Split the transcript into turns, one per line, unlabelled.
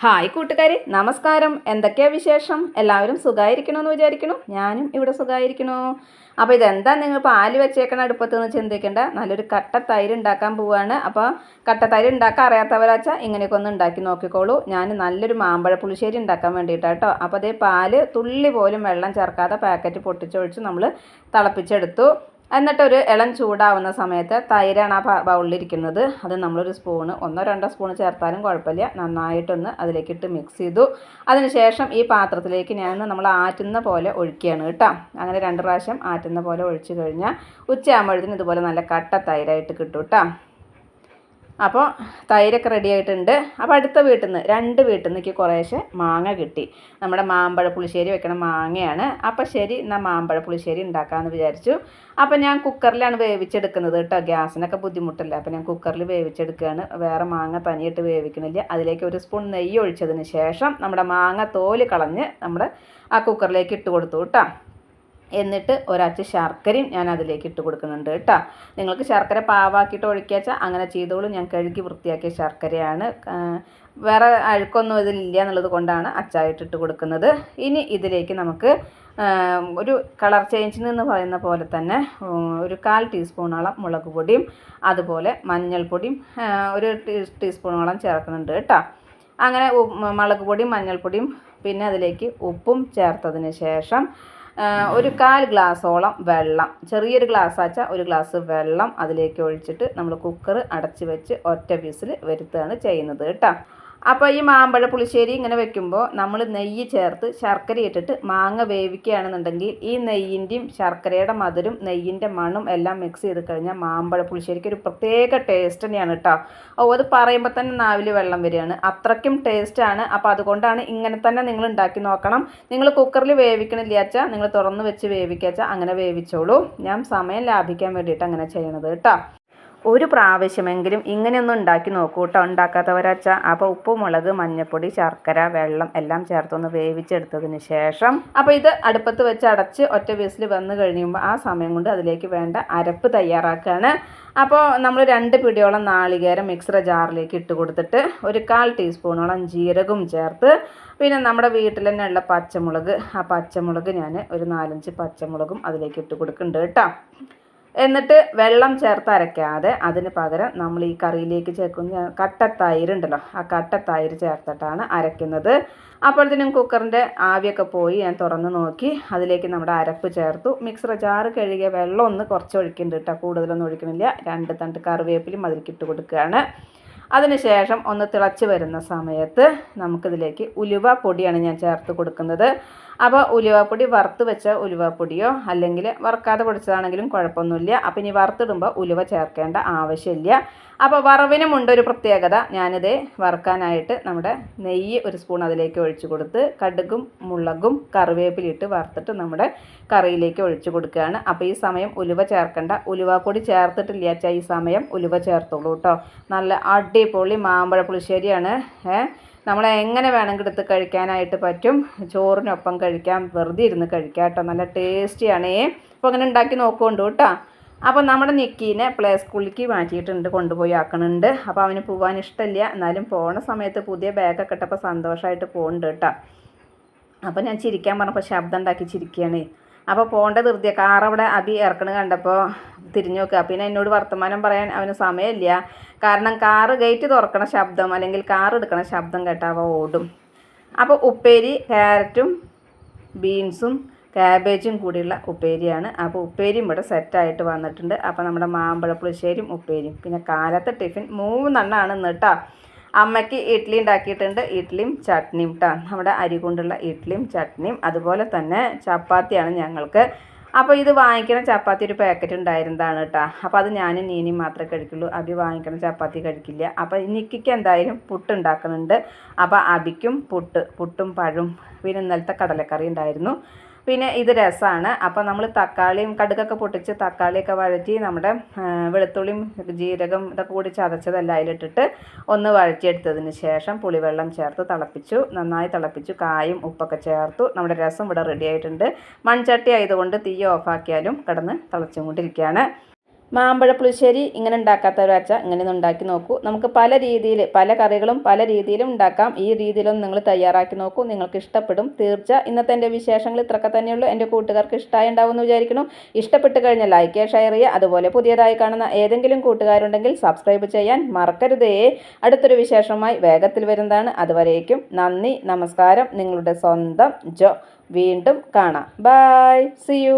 Hi കൂട്ടുകാരെ, നമസ്കാരം. എന്തൊക്കെയാണ് വിശേഷം? എല്ലാവരും സുഖമായിരിക്കണമെന്ന് വിചാരിക്കണു. ഞാനും ഇവിടെ സുഖമായിരിക്കണു. അപ്പോൾ ഇതെന്താ നിങ്ങൾ പാല് വെച്ചേക്കണ അടുപ്പത്തെന്ന് ചിന്തിക്കേണ്ട, നല്ലൊരു കട്ട തൈര് ഉണ്ടാക്കാൻ പോവുകയാണ്. അപ്പോൾ കട്ട തൈര് ഉണ്ടാക്കാൻ അറിയാത്തവരാച്ചാൽ ഇങ്ങനെയൊക്കെ ഒന്ന് ഉണ്ടാക്കി നോക്കിക്കോളൂ. ഞാൻ നല്ലൊരു മാമ്പഴ പുളിശ്ശേരി ഉണ്ടാക്കാൻ വേണ്ടിയിട്ടാണ് കേട്ടോ. അപ്പോൾ അതേ പാല് തുള്ളി പോലും വെള്ളം ചേർക്കാതെ പാക്കറ്റ് പൊട്ടിച്ചൊഴിച്ച് നമ്മൾ തിളപ്പിച്ചെടുത്തു. എന്നിട്ടൊരു ഇളം ചൂടാവുന്ന സമയത്ത് തൈരാണ് ആ ബൗളിലിരിക്കുന്നത്. അത് നമ്മളൊരു സ്പൂണ് 1-2 സ്പൂൺ ചേർത്താലും കുഴപ്പമില്ല. നന്നായിട്ടൊന്ന് അതിലേക്കിട്ട് മിക്സ് ചെയ്തു. അതിനുശേഷം ഈ പാത്രത്തിലേക്ക് ഞാൻ നമ്മൾ ആറ്റുന്ന പോലെ ഒഴിക്കുകയാണ് കേട്ടോ. അങ്ങനെ 2 പ്രാവശ്യം ആറ്റുന്ന പോലെ ഒഴിച്ച് കഴിഞ്ഞാൽ ഉച്ചയാകുമ്പോഴത്തേന് ഇതുപോലെ നല്ല കട്ട തൈരായിട്ട് കിട്ടും കേട്ടോ. അപ്പോൾ തൈരൊക്കെ റെഡി ആയിട്ടുണ്ട്. അപ്പോൾ അടുത്ത വീട്ടിൽ നിന്ന് 2 വീട്ടിൽ നിന്ന് എനിക്ക് കുറേശ്ശെ മാങ്ങ കിട്ടി. നമ്മുടെ മാമ്പഴ പുളിശ്ശേരി വെക്കണ മാങ്ങയാണ്. അപ്പോൾ ശരി, എന്നാൽ മാമ്പഴ പുളിശ്ശേരി ഉണ്ടാക്കാമെന്ന് വിചാരിച്ചു. അപ്പോൾ ഞാൻ കുക്കറിലാണ് വേവിച്ചെടുക്കുന്നത് കേട്ടോ. ഗ്യാസിനൊക്കെ ബുദ്ധിമുട്ടില്ല. അപ്പോൾ ഞാൻ കുക്കറിൽ വേവിച്ചെടുക്കുകയാണ്. വേറെ മാങ്ങ തനിയിട്ട് വേവിക്കണില്ല. അതിലേക്ക് 1 സ്പൂൺ നെയ്യ് ഒഴിച്ചതിന് ശേഷം നമ്മുടെ മാങ്ങ തോല് കളഞ്ഞ് നമ്മൾ ആ കുക്കറിലേക്ക് ഇട്ട് കൊടുത്തു കേട്ടോ. എന്നിട്ട് ഒരച്ച് ശർക്കരയും ഞാൻ അതിലേക്ക് ഇട്ട് കൊടുക്കുന്നുണ്ട് കേട്ടോ. നിങ്ങൾക്ക് ശർക്കര പാവാക്കിയിട്ട് ഒഴിക്കാച്ചാൽ അങ്ങനെ ചെയ്തോളൂ. ഞാൻ കഴുകി വൃത്തിയാക്കിയ ശർക്കരയാണ്. വേറെ അഴുക്കൊന്നും ഇതിലില്ല എന്നുള്ളത് കൊണ്ടാണ് അച്ചായിട്ടിട്ട് കൊടുക്കുന്നത്. ഇനി ഇതിലേക്ക് നമുക്ക് ഒരു കളർ ചേഞ്ചിന് എന്ന് പറയുന്ന പോലെ തന്നെ ഒരു 1/4 ടീസ്പൂണോളം മുളക് പൊടിയും അതുപോലെ മഞ്ഞൾപ്പൊടിയും ഒരു ടീസ്പൂണോളം ചേർക്കുന്നുണ്ട് കേട്ടോ. അങ്ങനെ മുളക് പൊടിയും മഞ്ഞൾപ്പൊടിയും പിന്നെ അതിലേക്ക് ഉപ്പും ചേർത്തതിന് ശേഷം ഒരു 1/4 ഗ്ലാസോളം വെള്ളം, ചെറിയൊരു ഗ്ലാസ് ആച്ചാൽ 1 ഗ്ലാസ് വെള്ളം അതിലേക്ക് ഒഴിച്ചിട്ട് നമ്മൾ കുക്കർ അടച്ച് വെച്ച് ഒറ്റ വിസിൽ വരുത്തുകയാണ് ചെയ്യുന്നത് കേട്ടോ. അപ്പോൾ ഈ മാമ്പഴ പുളിശ്ശേരി ഇങ്ങനെ വെക്കുമ്പോൾ നമ്മൾ നെയ്യ് ചേർത്ത് ശർക്കര ഇട്ടിട്ട് മാങ്ങ വേവിക്കുകയാണെന്നുണ്ടെങ്കിൽ ഈ നെയ്യിൻ്റെയും ശർക്കരയുടെ മധുരം നെയ്യിൻ്റെ മണും എല്ലാം മിക്സ് ചെയ്ത് കഴിഞ്ഞാൽ മാമ്പഴ പുളിശ്ശേരിക്ക് ഒരു പ്രത്യേക ടേസ്റ്റ് തന്നെയാണ് കേട്ടോ. അത് പറയുമ്പോൾ തന്നെ നാവിൽ വെള്ളം വരികയാണ്, അത്രയ്ക്കും ടേസ്റ്റാണ്. അപ്പോൾ അതുകൊണ്ടാണ് ഇങ്ങനെ തന്നെ നിങ്ങൾ ഉണ്ടാക്കി നോക്കണം. നിങ്ങൾ കുക്കറിൽ വേവിക്കണില്ല വെച്ചാൽ നിങ്ങൾ തുറന്ന് വെച്ച് വേവിക്കാച്ചാൽ അങ്ങനെ വേവിച്ചോളൂ. ഞാൻ സമയം ലാഭിക്കാൻ വേണ്ടിയിട്ട് അങ്ങനെ ചെയ്യണത് കേട്ടോ. ഒരു പ്രാവശ്യമെങ്കിലും ഇങ്ങനെയൊന്നും ഉണ്ടാക്കി നോക്കൂ കേട്ടോ, ഉണ്ടാക്കാത്തവരാച്ചാൽ. അപ്പോൾ ഉപ്പ്, മുളക്, മഞ്ഞൾപ്പൊടി, ശർക്കര, വെള്ളം എല്ലാം ചേർത്തൊന്ന് വേവിച്ചെടുത്തതിന് ശേഷം അപ്പോൾ ഇത് അടുപ്പത്ത് വെച്ച് അടച്ച് ഒറ്റ വിസിൽ വന്ന് കഴിയുമ്പോൾ ആ സമയം കൊണ്ട് അതിലേക്ക് വേണ്ട അരപ്പ് തയ്യാറാക്കുകയാണ്. അപ്പോൾ നമ്മൾ 2 പിടിയോളം നാളികേരം മിക്സർ ജാറിലേക്ക് ഇട്ട് കൊടുത്തിട്ട് ഒരു 1/4 ടീസ്പൂണോളം ജീരകവും ചേർത്ത് പിന്നെ നമ്മുടെ വീട്ടിൽ തന്നെ ഉള്ള പച്ചമുളക്, ആ പച്ചമുളക് ഞാൻ ഒരു 4-5 പച്ചമുളകും അതിലേക്ക് ഇട്ട് കൊടുക്കുന്നുണ്ട് കേട്ടോ. എന്നിട്ട് വെള്ളം ചേർത്ത് അരയ്ക്കാതെ അതിന് പകരം നമ്മൾ ഈ കറിയിലേക്ക് ചേർക്കുന്ന കട്ട തൈരുണ്ടല്ലോ, ആ കട്ട തൈര് ചേർത്തിട്ടാണ് അരയ്ക്കുന്നത്. അപ്പോഴത്തേനും കുക്കറിൻ്റെ ആവിയൊക്കെ പോയി ഞാൻ തുറന്ന് നോക്കി അതിലേക്ക് നമ്മുടെ അരപ്പ് ചേർത്തു. മിക്സർ ജാറ് കഴുകിയ വെള്ളം ഒന്ന് കുറച്ച് ഒഴിക്കുന്നുണ്ട് കേട്ടോ, കൂടുതലൊന്നും ഒഴിക്കണില്ല. 2 തണ്ട് കറിവേപ്പിലും അതിലേക്ക് ഇട്ട് കൊടുക്കുകയാണ്. അതിനുശേഷം ഒന്ന് തിളച്ച് വരുന്ന സമയത്ത് നമുക്കിതിലേക്ക് ഉലുവ പൊടിയാണ് ഞാൻ ചേർത്ത് കൊടുക്കുന്നത്. അപ്പോൾ ഉലുവപ്പൊടി വറുത്ത് വെച്ച ഉലുവപ്പൊടിയോ അല്ലെങ്കിൽ വറുക്കാതെ പൊടിച്ചതാണെങ്കിലും കുഴപ്പമൊന്നുമില്ല. അപ്പോൾ ഇനി വറുത്തിടുമ്പോൾ ഉലുവ ചേർക്കേണ്ട ആവശ്യമില്ല. അപ്പോൾ വറവിനുമുണ്ട് ഒരു പ്രത്യേകത. ഞാനിത് വറുക്കാനായിട്ട് നമ്മുടെ നെയ്യ് 1 സ്പൂൺ അതിലേക്ക് ഒഴിച്ച് കൊടുത്ത് കടുകും മുളകും കറിവേപ്പിലിട്ട് വറുത്തിട്ട് നമ്മുടെ കറിയിലേക്ക് ഒഴിച്ച് കൊടുക്കുകയാണ്. അപ്പോൾ ഈ സമയം ഉലുവ ചേർക്കേണ്ട, ഉലുവപ്പൊടി ചേർത്തിട്ടില്ല വെച്ചാൽ ഈ സമയം ഉലുവ ചേർത്തോളൂ കേട്ടോ. നല്ല അടിപൊളി മാമ്പഴ പുളിശ്ശേരിയാണ്. നമ്മളെങ്ങനെ വേണമെങ്കിൽ എടുത്ത് കഴിക്കാനായിട്ട് പറ്റും. ചോറിനൊപ്പം കഴിക്കാം, വെറുതെ ഇരുന്ന് കഴിക്കാം കേട്ടോ. നല്ല ടേസ്റ്റിയാണേ. അപ്പോൾ അങ്ങനെ ഉണ്ടാക്കി നോക്കുന്നുണ്ട് കേട്ടോ. അപ്പോൾ നമ്മുടെ നിക്കീനെ പ്ലേ സ്കൂളിലേക്ക് മാറ്റിയിട്ടുണ്ട്, കൊണ്ടുപോയി ആക്കണുണ്ട്. അപ്പോൾ അവന് പോകാൻ ഇഷ്ടമില്ല, എന്നാലും പോണ സമയത്ത് പുതിയ ബാഗൊക്കെ ഇട്ടപ്പോൾ സന്തോഷമായിട്ട് പോകുന്നുണ്ട് കേട്ടോ. അപ്പോൾ ഞാൻ ചിരിക്കാൻ പറഞ്ഞപ്പോൾ ശബ്ദം ഉണ്ടാക്കി ചിരിക്കുകയാണ്. അപ്പോൾ പോകേണ്ട ധൃതിയ കാറവിടെ അബി ഇറക്കണ കണ്ടപ്പോൾ തിരിഞ്ഞു നോക്കുക. പിന്നെ എന്നോട് വർത്തമാനം പറയാൻ അവന് സമയമില്ല. കാരണം കാറ് ഗേറ്റ് തുറക്കണ ശബ്ദം അല്ലെങ്കിൽ കാർ എടുക്കണ ശബ്ദം കേട്ടാൽ അവ ഓടും. അപ്പോൾ ഉപ്പേരി ക്യാരറ്റും ബീൻസും ക്യാബേജും കൂടിയുള്ള ഉപ്പേരിയാണ്. അപ്പോൾ ഉപ്പേരിയും ഇവിടെ സെറ്റായിട്ട് വന്നിട്ടുണ്ട്. അപ്പോൾ നമ്മുടെ മാമ്പഴ പുളിശ്ശേരിയും ഉപ്പേരിയും പിന്നെ കാലത്തെ ടിഫിൻ 3 എണ്ണമാണ് ഇന്ന് കേട്ടോ. അമ്മയ്ക്ക് ഇഡ്ഡലി ഉണ്ടാക്കിയിട്ടുണ്ട്, ഇഡ്ഡലിയും ചട്നിയും കേട്ടോ. നമ്മുടെ അരി കൊണ്ടുള്ള ഇഡ്ഡലിയും ചട്നിയും അതുപോലെ തന്നെ ചപ്പാത്തിയാണ് ഞങ്ങൾക്ക്. അപ്പോൾ ഇത് വാങ്ങിക്കണ ചപ്പാത്തി ഒരു പാക്കറ്റ് ഉണ്ടായിരുന്നതാണ് കേട്ടോ. അപ്പോൾ അത് ഞാനും നീനിയും മാത്രമേ കഴിക്കുള്ളൂ. അബി വാങ്ങിക്കണ ചപ്പാത്തി കഴിക്കില്ല. അപ്പോൾ നിക്കിക്ക് എന്തായാലും പുട്ട് ഉണ്ടാക്കുന്നുണ്ട്. അപ്പോൾ അബിക്കും പുട്ടും പഴവും പിന്നെ ഇന്നലത്തെ കടലക്കറി ഉണ്ടായിരുന്നു. പിന്നെ ഇത് രസമാണ്. അപ്പോൾ നമ്മൾ തക്കാളിയും കടുകൊക്കെ പൊട്ടിച്ച് തക്കാളിയൊക്കെ വഴറ്റി നമ്മുടെ വെളുത്തുള്ളിയും ജീരകം ഇതൊക്കെ കൂടി ചതച്ചതെല്ലാം അതിലിട്ടിട്ട് ഒന്ന് വഴറ്റിയെടുത്തതിന് ശേഷം പുളിവെള്ളം ചേർത്ത് തിളപ്പിച്ചു, നന്നായി തിളപ്പിച്ചു. കായും ഉപ്പൊക്കെ ചേർത്തു. നമ്മുടെ രസം ഇവിടെ റെഡി ആയിട്ടുണ്ട്. മൺചട്ടി ആയതുകൊണ്ട് തീ ഓഫാക്കിയാലും കിടന്ന് തിളച്ചും കൊണ്ടിരിക്കുകയാണ്. മാമ്പഴ പുളിശ്ശേരി ഇങ്ങനെ ഉണ്ടാക്കാത്തവർ വെച്ചാൽ ഇങ്ങനെ ഒന്ന് ഉണ്ടാക്കി നോക്കൂ. നമുക്ക് പല രീതിയിൽ പല കറികളും പല രീതിയിലും ഉണ്ടാക്കാം. ഈ രീതിയിലൊന്നും നിങ്ങൾ തയ്യാറാക്കി നോക്കൂ, നിങ്ങൾക്ക് ഇഷ്ടപ്പെടും തീർച്ച. ഇന്നത്തെ എൻ്റെ വിശേഷങ്ങൾ ഇത്രയൊക്കെ തന്നെയുള്ളൂ. എൻ്റെ കൂട്ടുകാർക്ക് ഇഷ്ടമായി ഉണ്ടാവുമെന്ന് വിചാരിക്കുന്നു. ഇഷ്ടപ്പെട്ട് കഴിഞ്ഞാൽ ലൈക്ക് ചെയ്യുക, ഷെയർ ചെയ്യുക. അതുപോലെ പുതിയതായി കാണുന്ന ഏതെങ്കിലും കൂട്ടുകാരുണ്ടെങ്കിൽ സബ്സ്ക്രൈബ് ചെയ്യാൻ മറക്കരുതേ. അടുത്തൊരു വിശേഷമായി വേഗത്തിൽ വരുന്നതാണ്. അതുവരേക്കും നന്ദി, നമസ്കാരം. നിങ്ങളുടെ സ്വന്തം ജോ. വീണ്ടും കാണാം. Bye, see U.